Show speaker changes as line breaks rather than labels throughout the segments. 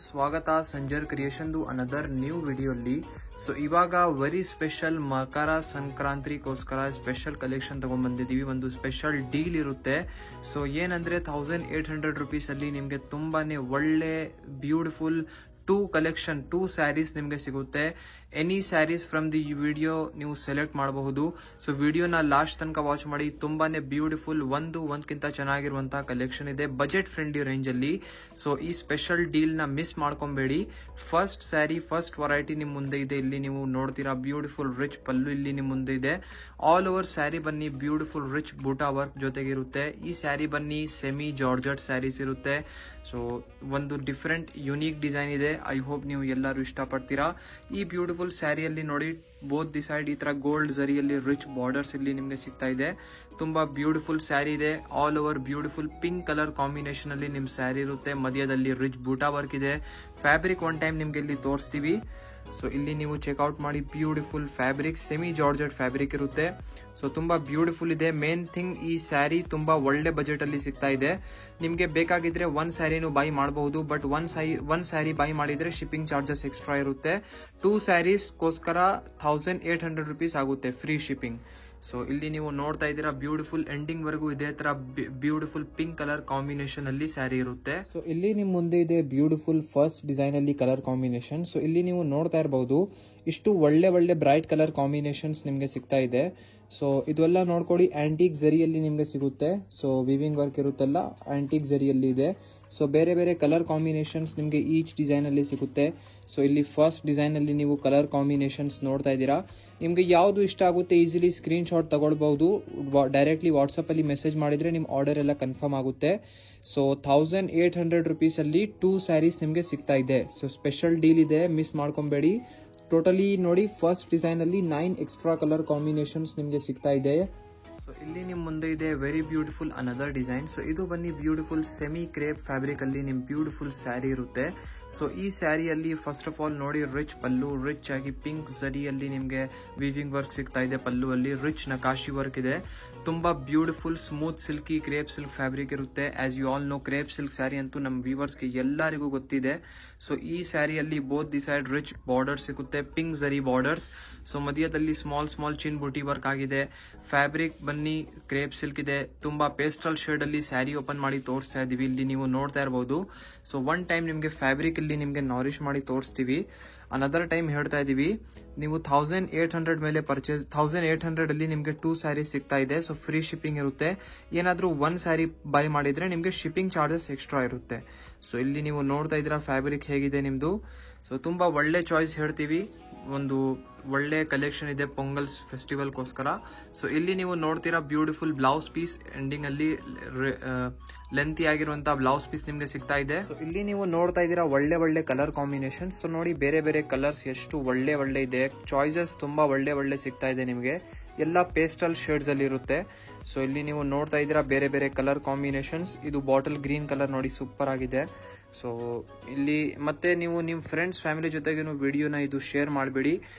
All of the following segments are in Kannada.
ಸ್ವಾಗತ ಸಂಜರ್ ಕ್ರಿಯೇಷನ್ದು ಅನದರ್ ನ್ಯೂ ವಿಡಿಯೋಲಿ. ಸೊ ಇವಾಗ ವೆರಿ ಸ್ಪೆಷಲ್ ಮಕರ ಸಂಕ್ರಾಂತಿಗೋಸ್ಕರ ಸ್ಪೆಷಲ್ ಕಲೆಕ್ಷನ್ ತಗೊಂಡ್ಬಂದಿದ್ದೀವಿ. ಒಂದು ಸ್ಪೆಷಲ್ ಡೀಲ್ ಇರುತ್ತೆ. ಸೊ ಏನಂದ್ರೆ 1800 rupees ಅಲ್ಲಿ ನಿಮಗೆ ತುಂಬಾನೇ ಒಳ್ಳೆ ಬ್ಯೂಟಿಫುಲ್ ಟೂ ಸ್ಯಾರೀಸ್ ನಿಮಗೆ ಸಿಗುತ್ತೆ. Any saris from the video ನೀವು ಸೆಲೆಕ್ಟ್ ಮಾಡಬಹುದು. ಸೊ ವಿಡಿಯೋನ ಲಾಸ್ಟ್ ತನಕ ವಾಚ್ ಮಾಡಿ. ತುಂಬಾನೇ ಬ್ಯೂಟಿಫುಲ್ ಒಂದ್ಕಿಂತ ಚೆನ್ನಾಗಿರುವಂತಹ ಕಲೆಕ್ಷನ್ ಇದೆ ಬಜೆಟ್ ಫ್ರೆಂಡ್ಲಿ ರೇಂಜ್ ಅಲ್ಲಿ. ಸೊ ಈ ಸ್ಪೆಷಲ್ ಡೀಲ್ ನ ಮಿಸ್ ಮಾಡ್ಕೊಂಬೇಡಿ. ಫಸ್ಟ್ ಸ್ಯಾರಿ ಫಸ್ಟ್ ವೆರೈಟಿ ನಿಮ್ ಮುಂದೆ ಇದೆ. ಇಲ್ಲಿ ನೀವು ನೋಡ್ತೀರಾ ಬ್ಯೂಟಿಫುಲ್ ರಿಚ್ ಪಲ್ಲು ಇಲ್ಲಿ ನಿಮ್ ಮುಂದೆ ಇದೆ. ಆಲ್ ಓವರ್ ಸ್ಯಾರಿ ಬನ್ನಿ ಬ್ಯೂಟಿಫುಲ್ ರಿಚ್ ಬೂಟಾ ವರ್ಕ್ ಜೊತೆಗಿರುತ್ತೆ. ಈ ಸ್ಯಾರಿ ಬನ್ನಿ ಸೆಮಿ ಜಾರ್ಜೆಟ್ ಸ್ಯಾರೀಸ್ ಇರುತ್ತೆ. ಸೊ ಒಂದು ಡಿಫರೆಂಟ್ ಯುನೀಕ್ ಡಿಸೈನ್ ಇದೆ. ಐ ಹೋಪ್ ನೀವು ಎಲ್ಲರೂ ಇಷ್ಟಪಡ್ತೀರಾ. ಈ ಬ್ಯೂಟಿಫುಲ್ ಸ್ಯಾರಿಯಲ್ಲಿ ನೋಡಿ ಬೋತ್ ದಿ ಸೈಡ್ ಈ ತರ ಗೋಲ್ಡ್ ಜರಿಯಲ್ಲಿ ರಿಚ್ ಬಾರ್ಡರ್ಸ್ ಇಲ್ಲಿ ನಿಮಗೆ ಸಿಗ್ತಾ ಇದೆ. ತುಂಬಾ ಬ್ಯೂಟಿಫುಲ್ ಸ್ಯಾರಿ ಇದೆ. All over beautiful pink colour combination ಅಲ್ಲಿ ನಿಮ್ ಸ್ಯಾರಿ ಇರುತ್ತೆ. ಮಧ್ಯದಲ್ಲಿ ರಿಚ್ ಬೂಟಾ ವರ್ಕ್ ಇದೆ. ಫ್ಯಾಬ್ರಿಕ್ ಒನ್ ಟೈಮ್ ನಿಮ್ಗೆ ಇಲ್ಲಿ ತೋರಿಸ್ತೀವಿ. ಸೊ ಇಲ್ಲಿ ನೀವು ಚೆಕ್ಔಟ್ ಮಾಡಿ beautiful fabric semi georgette fabric ಇರುತ್ತೆ. ಸೊ ತುಂಬಾ ಬ್ಯೂಟಿಫುಲ್ ಇದೆ. ಮೇನ್ ಥಿಂಗ್ ಈ ಸ್ಯಾರಿ ತುಂಬಾ ಒಳ್ಳೆ ಬಜೆಟ್ ಅಲ್ಲಿ ಸಿಗ್ತಾ ಇದೆ. ನಿಮ್ಗೆ ಬೇಕಾಗಿದ್ರೆ ಒಂದ್ ಸ್ಯಾರಿನೂ ಬೈ ಮಾಡಬಹುದು. ಬಟ್ ಒಂದ್ ಸ್ಯಾರಿ ಬೈ ಮಾಡಿದ್ರೆ ಶಿಪ್ಪಿಂಗ್ ಚಾರ್ಜಸ್ ಎಕ್ಸ್ಟ್ರಾ ಇರುತ್ತೆ. 2 ಸ್ಯಾರೀಸ್ಗೋಸ್ಕರ 1800 rupees ಆಗುತ್ತೆ ಫ್ರೀ ಶಿಪ್ಪಿಂಗ್. ಸೊ ಇಲ್ಲಿ ನೀವು ನೋಡ್ತಾ ಇದ್ದೀರಾ ಬ್ಯೂಟಿಫುಲ್ ಎಂಡಿಂಗ್ ವರೆಗೂ ಇದೇ ತರ ಬ್ಯೂಟಿಫುಲ್ ಪಿಂಕ್ ಕಲರ್ ಕಾಂಬಿನೇಷನ್ ಅಲ್ಲಿ ಸ್ಯಾರಿ ಇರುತ್ತೆ. ಸೊ ಇಲ್ಲಿ ನಿಮ್ ಮುಂದೆ ಇದೆ ಬ್ಯೂಟಿಫುಲ್ ಫಸ್ಟ್ ಡಿಸೈನ್ ಅಲ್ಲಿ ಕಲರ್ ಕಾಂಬಿನೇಷನ್. ಸೊ ಇಲ್ಲಿ ನೀವು ನೋಡ್ತಾ ಇರಬಹುದು ಇಷ್ಟು ಒಳ್ಳೆ ಬ್ರೈಟ್ ಕಲರ್ ಕಾಂಬಿನೇಷನ್ಸ್ ನಿಮ್ಗೆ ಸಿಗ್ತಾ ಇದೆ. ಸೊ ಇದೆಲ್ಲ ನೋಡ್ಕೊಳ್ಳಿ ಆಂಟಿಕ್ ಜರಿಯಲ್ಲಿ ನಿಮ್ಗೆ ಸಿಗುತ್ತೆ. ಸೊ ವಿವಿಂಗ್ ವರ್ಕ್ ಇರುತ್ತಲ್ಲ ಆಂಟಿಕ್ ಜರಿಯಲ್ಲಿ ಇದೆ. ಸೊ ಬೇರೆ ಕಲರ್ ಕಾಂಬಿನೇಷನ್ಸ್ ನಿಮ್ಗೆ ಈಚ್ ಡಿಸೈನ್ ಅಲ್ಲಿ ಸಿಗುತ್ತೆ. ಸೊ ಇಲ್ಲಿ ಫಸ್ಟ್ ಡಿಸೈನ್ ಅಲ್ಲಿ ನೀವು ಕಲರ್ ಕಾಂಬಿನೇಷನ್ಸ್ ನೋಡ್ತಾ ಇದ್ದೀರಾ. ನಿಮ್ಗೆ ಯಾವ್ದು ಇಷ್ಟ ಆಗುತ್ತೆ ಈಸಿಲಿ ಸ್ಕ್ರೀನ್ ಶಾಟ್ ತಗೊಳ್ಬಹುದು. ಡೈರೆಕ್ಟ್ಲಿ ವಾಟ್ಸ್ಆಪ್ ಅಲ್ಲಿ ಮೆಸೇಜ್ ಮಾಡಿದ್ರೆ ನಿಮ್ ಆರ್ಡರ್ ಎಲ್ಲ ಕನ್ಫರ್ಮ್ ಆಗುತ್ತೆ. ಸೊ 1800 rupees ಅಲ್ಲಿ 2 ಸ್ಯಾರೀಸ್ ನಿಮ್ಗೆ ಸಿಗ್ತಾ ಇದೆ. ಸೊ ಸ್ಪೆಷಲ್ ಡೀಲ್ ಇದೆ, ಮಿಸ್ ಮಾಡ್ಕೊಂಬೇಡಿ. ಟೋಟಲಿ ನೋಡಿ ಫಸ್ಟ್ ಡಿಸೈನ್ ಅಲ್ಲಿ 9 ಎಕ್ಸ್ಟ್ರಾ ಕಲರ್ ಕಾಂಬಿನೇಷನ್ಸ್ ನಿಮ್ಗೆ ಸಿಗ್ತಾ ಇದೆ. ಸೊ ಇಲ್ಲಿ ನಿಮ್ ಮುಂದೆ ಇದೆ very beautiful another design. So ಇದು ಬನ್ನಿ ಬ್ಯೂಟಿಫುಲ್ ಸೆಮಿ ಕ್ರೇಪ್ ಫ್ಯಾಬ್ರಿಕ್ ಅಲ್ಲಿ ನಿಮ್ ಬ್ಯೂಟಿಫುಲ್ ಸ್ಯಾರಿ ಇರುತ್ತೆ. ಸೊ ಈ ಸ್ಯಾರಿಯಲ್ಲಿ ಫಸ್ಟ್ ಆಫ್ ಆಲ್ ನೋಡಿ ರಿಚ್ ಪಲ್ಲು, ರಿಚ್ ಆಗಿ ಪಿಂಕ್ ಜರಿಯಲ್ಲಿ ನಿಮ್ಗೆ ವಿವಿಂಗ್ ವರ್ಕ್ ಸಿಗ್ತಾ ಇದೆ. ಪಲ್ಲು ಅಲ್ಲಿ ರಿಚ್ ನಕಾಶಿ ವರ್ಕ್ ಇದೆ. ತುಂಬಾ beautiful smooth silky crepe silk fabric ಇರುತ್ತೆ. As you all know crepe silk sari ಅಂತೂ ನಮ್ಮ ವ್ಯೂವರ್ಸ್ಗೆ ಎಲ್ಲರಿಗೂ ಗೊತ್ತಿದೆ. ಸೊ ಈ ಸ್ಯಾರಿಯಲ್ಲಿ both the side rich border ಸಿಗುತ್ತೆ, ಪಿಂಕ್ ಜರಿ ಬಾರ್ಡರ್ಸ್. ಸೊ ಮಧ್ಯದಲ್ಲಿ ಸ್ಮಾಲ್ ಚಿನ್ ಬೂಟಿ ವರ್ಕ್ ಆಗಿದೆ. ಫ್ಯಾಬ್ರಿಕ್ ಬನ್ನಿ ಕ್ರೇಪ್ ಸಿಲ್ಕ್ ಇದೆ. ತುಂಬಾ ಪೇಸ್ಟಲ್ ಶೇಡ್ ಅಲ್ಲಿ ಸ್ಯಾರಿ ಓಪನ್ ಮಾಡಿ ತೋರಿಸ್ತಾ ಇದೀವಿ. ಇಲ್ಲಿ ನೀವು ನೋಡ್ತಾ ಇರಬಹುದು. ಸೊ ಒನ್ ಟೈಮ್ ನಿಮ್ಗೆ ಫ್ಯಾಬ್ರಿಕ್ ಇಲ್ಲಿ ನಿಮ್ಗೆ ನಾರಿಶ್ ಮಾಡಿ ತೋರಿಸ್ತೀವಿ. ಅನದರ್ ಟೈಮ್ ಹೇಳ್ತಾ ಇದೀವಿ, ನೀವು 1800 ಮೇಲೆ ಪರ್ಚೇಸ್ 1800 ಅಲ್ಲಿ ನಿಮ್ಗೆ 2 ಸ್ಯಾರೀಸ್ ಸಿಗ್ತಾ ಇದೆ. ಸೊ ಫ್ರೀ ಶಿಪ್ಪಿಂಗ್ ಇರುತ್ತೆ. ಏನಾದ್ರೂ 1 ಸ್ಯಾರಿ ಬೈ ಮಾಡಿದ್ರೆ ನಿಮ್ಗೆ ಶಿಪ್ಪಿಂಗ್ ಚಾರ್ಜಸ್ ಎಕ್ಸ್ಟ್ರಾ ಇರುತ್ತೆ. ಸೊ ಇಲ್ಲಿ ನೀವು ನೋಡ್ತಾ ಇದ್ದೀರಾ ಫ್ಯಾಬ್ರಿಕ್ ಹೇಗಿದೆ ನಿಮ್ದು. ಸೊ ತುಂಬಾ ಒಳ್ಳೆ ಚಾಯ್ಸ್ ಹೇಳ್ತೀವಿ. ಒಂದು ಒಳ್ಳೆ ಕಲೆಕ್ಷನ್ ಇದೆ ಪೊಂಗಲ್ ಫೆಸ್ಟಿವಲ್ಗೋಸ್ಕರ. ಸೊ ಇಲ್ಲಿ ನೀವು ನೋಡ್ತೀರಾ ಬ್ಯೂಟಿಫುಲ್ ಬ್ಲೌಸ್ ಪೀಸ್ ಎಂಡಿಂಗ್ ಅಲ್ಲಿ ಲೆಂತಿ ಆಗಿರುವಂತಹ ಬ್ಲೌಸ್ ಪೀಸ್ ನಿಮ್ಗೆ ಸಿಗ್ತಾ ಇದೆ. ಸೊ ಇಲ್ಲಿ ನೀವು ನೋಡ್ತಾ ಇದ್ದೀರಾ ಒಳ್ಳೆ ಕಲರ್ ಕಾಂಬಿನೇಷನ್. ಸೊ ನೋಡಿ ಬೇರೆ ಕಲರ್ಸ್ ಎಷ್ಟು ಒಳ್ಳೆ ಇದೆ. ಚಾಯ್ಸಸ್ ತುಂಬಾ ಒಳ್ಳೆ ಸಿಗ್ತಾ ಇದೆ ನಿಮ್ಗೆ. ಎಲ್ಲ ಪೇಸ್ಟಲ್ ಶೇಡ್ಸ್ ಅಲ್ಲಿ ಇರುತ್ತೆ. ಸೊ ಇಲ್ಲಿ ನೀವು ನೋಡ್ತಾ ಇದ್ದೀರಾ ಬೇರೆ ಕಲರ್ ಕಾಂಬಿನೇಷನ್ಸ್. ಇದು ಬಾಟಲ್ ಗ್ರೀನ್ ಕಲರ್ ನೋಡಿ ಸೂಪರ್ ಆಗಿದೆ. ಸೊ ಇಲ್ಲಿ ಮತ್ತೆ ನೀವು ನಿಮ್ಮ ಫ್ರೆಂಡ್ಸ್ ಫ್ಯಾಮಿಲಿ ಜೊತೆಗೇನು ವಿಡಿಯೋನ ಇದು ಶೇರ್ ಮಾಡಬೇಡಿ.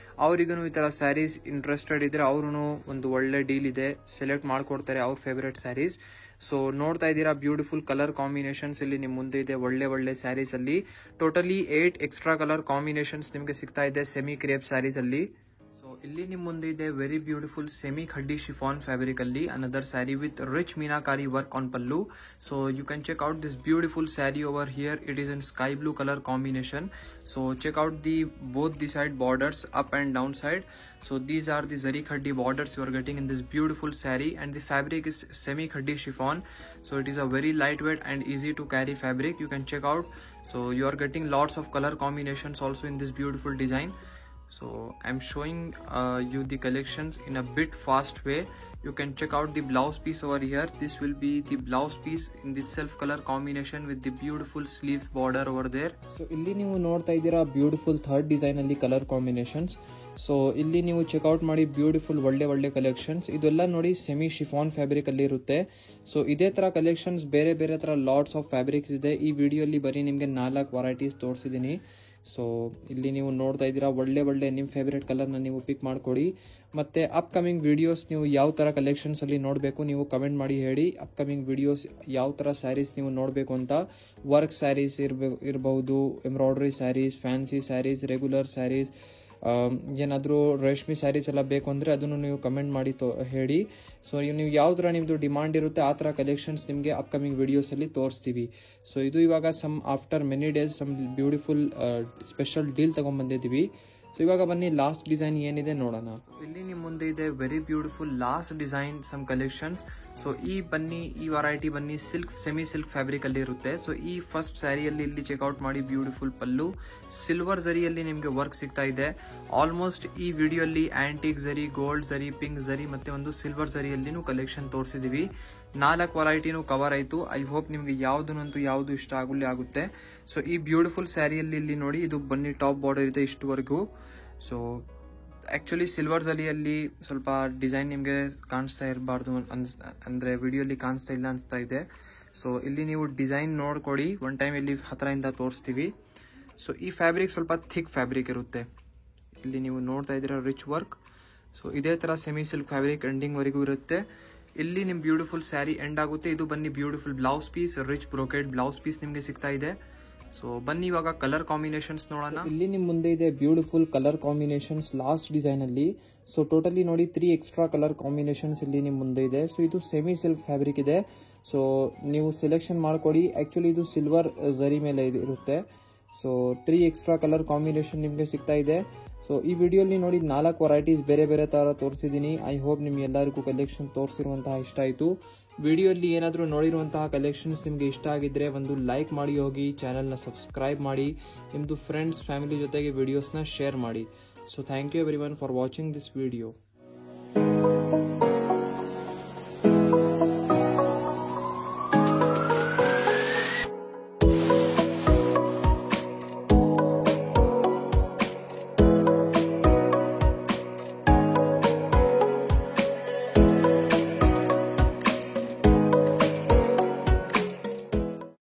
ಅವರಿಗೂ ಈ ತರ ಸ್ಯಾರೀಸ್ ಇಂಟ್ರೆಸ್ಟೆಡ್ ಇದ್ರೆ ಅವ್ರು ಒಂದು ಒಳ್ಳೆ ಡೀಲ್ ಇದೆ, ಸೆಲೆಕ್ಟ್ ಮಾಡ್ಕೊಡ್ತಾರೆ ಅವ್ರ ಫೇವರೇಟ್ ಸ್ಯಾರೀಸ್. ಸೊ ನೋಡ್ತಾ ಇದ್ದೀರಾ ಬ್ಯೂಟಿಫುಲ್ ಕಲರ್ ಕಾಂಬಿನೇಷನ್ಸ್ ಇಲ್ಲಿ ನಿಮ್ ಮುಂದೆ ಇದೆ. ಒಳ್ಳೆ ಸ್ಯಾರೀಸ್ ಅಲ್ಲಿ ಟೋಟಲಿ 8 ಎಕ್ಸ್ಟ್ರಾ ಕಲರ್ ಕಾಂಬಿನೇಷನ್ಸ್ ನಿಮ್ಗೆ ಸಿಗ್ತಾ ಇದೆ ಸೆಮಿ ಕ್ರೇಪ್ ಸ್ಯಾರೀಸ್ ಅಲ್ಲಿ. ಇಲ್ಲಿ ನಿಮ್ ಮುಂದೆ ಇದೆ very beautiful semi khaddi chiffon fabric ಅಲ್ಲಿ another sari with rich meenakari work on pallu. So you can check out this beautiful sari over here. It is in sky blue colour combination. So check out both the side borders up and down side. So these are the zari khaddi borders you are getting in this beautiful saree, and the fabric is semi khaddi chiffon. So it is a very lightweight and easy to carry fabric. You can check out. So you are getting lots of color combinations also in this beautiful design. So I'm showing you the collections in a bit fast way. You can check out the blouse piece over here. This will be the blouse piece in this self color combination with the beautiful sleeves border over there. So ಇಲ್ಲಿ ನೀವು ನೋಡ್ತಾ ಇದ್ದೀರಾ ಬ್ಯೂಟಿಫುಲ್ ಥರ್ಡ್ ಡಿಸೈನ್ ಅಲ್ಲಿ ಕಲರ್ ಕಾಂಬಿನೇಷನ್ಸ್. ಸೊ ಇಲ್ಲಿ ನೀವು ಚೆಕ್ಔಟ್ ಮಾಡಿ ಬ್ಯೂಟಿಫುಲ್ ಒಳ್ಳೆ ಕಲೆಕ್ಷನ್ಸ್. ಇದೆಲ್ಲ ನೋಡಿ ಸೆಮಿ ಶಿಫಾನ್ ಫ್ಯಾಬ್ರಿಕ್ ಅಲ್ಲಿ ಇರುತ್ತೆ. ಸೊ ಇದೇ ತರ ಕಲೆಕ್ಷನ್ಸ್ ಬೇರೆ ತರ ಲಾಟ್ಸ್ ಆಫ್ ಫ್ಯಾಬ್ರಿಕ್ಸ್ ಇದೆ. ಈ ವಿಡಿಯೋ ಅಲ್ಲಿ ಬರೀ ನಿಮ್ಗೆ 4 ವೆರೈಟೀಸ್ ತೋರಿಸಿದೀನಿ. ಸೊ ಇಲ್ಲಿ ನೀವು ನೋಡ್ತಾ ಇದ್ದೀರಾ, ಒಳ್ಳೆ ನಿಮ್ಮ ಫೇವ್ರೆಟ್ ಕಲರ್ನ ನೀವು ಪಿಕ್ ಮಾಡ್ಕೊಡಿ. ಮತ್ತು ಅಪ್ಕಮಿಂಗ್ ವಿಡಿಯೋಸ್ ನೀವು ಯಾವ ಥರ ಕಲೆಕ್ಷನ್ಸಲ್ಲಿ ನೋಡಬೇಕು ನೀವು ಕಮೆಂಟ್ ಮಾಡಿ ಹೇಳಿ. ಅಪ್ಕಮಿಂಗ್ ವಿಡಿಯೋಸ್ ಯಾವ ಥರ ಸ್ಯಾರೀಸ್ ನೀವು ನೋಡಬೇಕು ಅಂತ, ವರ್ಕ್ ಸ್ಯಾರೀಸ್ ಇರಬಹುದು, embroidery sarees, fancy sarees, regular sarees, ಏನಾದರೂ ರೇಷ್ಮೆ ಸ್ಯಾರೀಸ್ ಎಲ್ಲ ಬೇಕು ಅಂದರೆ ಅದನ್ನು ನೀವು ಕಮೆಂಟ್ ಮಾಡಿ ಹೇಳಿ. ಸೊ ನೀವು ಯಾವ ಥರ ನಿಮ್ಮದು ಡಿಮಾಂಡ್ ಇರುತ್ತೆ ಆ ಥರ ಕಲೆಕ್ಷನ್ಸ್ ನಿಮಗೆ ಅಪ್ಕಮಿಂಗ್ ವಿಡಿಯೋಸಲ್ಲಿ ತೋರಿಸ್ತೀವಿ. ಸೊ ಇದು ಇವಾಗ after many days some beautiful special deal ತೊಗೊಂಡ್ಬಂದಿದ್ದೀವಿ. ಸೊ ಇವಾಗ ಬನ್ನಿ ಲಾಸ್ಟ್ ಡಿಸೈನ್ ಏನಿದೆ ನೋಡೋಣ. ಇಲ್ಲಿ ನಿಮ್ಮ ಮುಂದೆ ಇದೆ very beautiful last design some collections. So ಈ ವೆರೈಟಿ ಬನ್ನಿ ಸಿಲ್ಕ್, ಸೆಮಿ ಸಿಲ್ಕ್ ಫ್ಯಾಬ್ರಿಕ್ ಅಲ್ಲಿ ಇರುತ್ತೆ. ಸೊ ಈ ಫಸ್ಟ್ ಸ್ಯಾರಿಯಲ್ಲಿ ಇಲ್ಲಿ ಚೆಕ್ಔಟ್ ಮಾಡಿ, ಬ್ಯೂಟಿಫುಲ್ ಪಲ್ಲು, ಸಿಲ್ವರ್ ಝರಿಯಲ್ಲಿ ನಿಮಗೆ ವರ್ಕ್ ಸಿಗ್ತಾ ಇದೆ. ಆಲ್ಮೋಸ್ಟ್ ಈ ವಿಡಿಯೋಲ್ಲಿ ಆಂಟಿಕ್ ಝರಿ, ಗೋಲ್ಡ್ ಝರಿ, ಪಿಂಕ್ ಝರಿ ಮತ್ತೆ ಒಂದು ಸಿಲ್ವರ್ ಝರಿಯಲ್ಲಿನೂ ಕಲೆಕ್ಷನ್ ತೋರಿಸಿದೀವಿ. 4 ವೆರೈಟಿನೂ ಕವರ್ ಆಯಿತು. ಐ ಹೋಪ್ ನಿಮಗೆ ಯಾವುದು ಇಷ್ಟ ಆಗುತ್ತೆ. ಸೊ ಈ ಬ್ಯೂಟಿಫುಲ್ ಸ್ಯಾರಿಯಲ್ಲಿ ಇಲ್ಲಿ ನೋಡಿ, ಇದು ಬನ್ನಿ ಟಾಪ್ ಬಾರ್ಡರ್ ಇದೆ ಇಷ್ಟುವರೆಗೂ. ಸೊ ಆ್ಯಕ್ಚುಲಿ ಸಿಲ್ವರ್ ಝರಿಯಲ್ಲಿ ಸ್ವಲ್ಪ ಡಿಸೈನ್ ನಿಮಗೆ ಕಾಣಿಸ್ತಾ ಇರಬಾರ್ದು ಅಂದರೆ ವಿಡಿಯೋಲಿ ಕಾಣಿಸ್ತಾ ಇಲ್ಲ ಅನಿಸ್ತಾ ಇದೆ. ಸೊ ಇಲ್ಲಿ ನೀವು ಡಿಸೈನ್ ನೋಡ್ಕೊಡಿ, ಒನ್ ಟೈಮ್ ಇಲ್ಲಿ ಹತ್ತಿರದಿಂದ ತೋರಿಸ್ತೀವಿ. ಸೊ ಈ ಫ್ಯಾಬ್ರಿಕ್ ಸ್ವಲ್ಪ ಥಿಕ್ ಫ್ಯಾಬ್ರಿಕ್ ಇರುತ್ತೆ. ಇಲ್ಲಿ ನೀವು ನೋಡ್ತಾ ಇದ್ದೀರಾ ರಿಚ್ ವರ್ಕ್. ಸೊ ಇದೇ ಥರ ಸೆಮಿ ಸಿಲ್ಕ್ ಫ್ಯಾಬ್ರಿಕ್ ಎಂಡಿಂಗ್ವರೆಗೂ ಇರುತ್ತೆ. ಇಲ್ಲಿ ನಿಮ್ಮ ಬ್ಯೂಟಿಫುಲ್ ಸ್ಯಾರಿ ಎಂಡ್ ಆಗುತ್ತೆ. ಇದು ಬನ್ನಿ beautiful blouse piece, rich brocade blouse piece ನಿಮಗೆ ಸಿಗ್ತಾ ಇದೆ. ಸೊ ಬನ್ನಿ ಇವಾಗ ಕಲರ್ ಕಾಂಬಿನೇಷನ್ಸ್ ನೋಡೋಣ. ಇಲ್ಲಿ ನಿಮ್ಮ ಮುಂದೆ ಇದೆ beautiful colour combinations last design ಅಲ್ಲಿ. ಸೊ ಟೋಟಲಿ ನೋಡಿ 3 ಎಕ್ಸ್ಟ್ರಾ ಕಲರ್ ಕಾಂಬಿನೇಷನ್ಸ್ ಇಲ್ಲಿ ನಿಮ್ಮ ಮುಂದೆ ಇದೆ. ಸೊ ಇದು ಸೆಮಿ ಸಿಲ್ಕ್ ಫ್ಯಾಬ್ರಿಕ್ ಇದೆ. ಸೊ ನೀವು ಸೆಲೆಕ್ಷನ್ ಮಾಡ್ಕೊಡಿ. ಆಕ್ಚುಲಿ ಇದು ಸಿಲ್ವರ್ ಝರಿ ಮೇಲೆ ಇರುತ್ತೆ. ಸೊ 3 ಎಕ್ಸ್ಟ್ರಾ ಕಲರ್ ಕಾಂಬಿನೇಷನ್ ನಿಮಗೆ ಸಿಗ್ತಾ ಇದೆ. ಸೊ ಈ ವಿಡಿಯೋಲಿ ನೋಡಿ 4 ವೆರೈಟೀಸ್ ಬೇರೆ ತರ ತೋರಿಸಿದ್ದೀನಿ. ಐ ಹೋಪ್ ನಿಮ್ಗೆ ಎಲ್ಲರಿಗೂ ಕಲೆಕ್ಷನ್ ತೋರಿಸಿರುವಂತಹ ಇಷ್ಟ ಆಯಿತು. ವಿಡಿಯೋಲಿ ಏನಾದರೂ ನೋಡಿರುವಂತಹ ಕಲೆಕ್ಷನ್ಸ್ ನಿಮಗೆ ಇಷ್ಟ ಆಗಿದ್ರೆ ಒಂದು ಲೈಕ್ ಮಾಡಿ ಹೋಗಿ, ಚಾನೆಲ್ನ ಸಬ್ಸ್ಕ್ರೈಬ್ ಮಾಡಿ, ನಿಮ್ಮದು ಫ್ರೆಂಡ್ಸ್ ಫ್ಯಾಮಿಲಿ ಜೊತೆಗೆ ವಿಡಿಯೋಸ್ನ ಶೇರ್ ಮಾಡಿ. So thank you everyone for watching this video.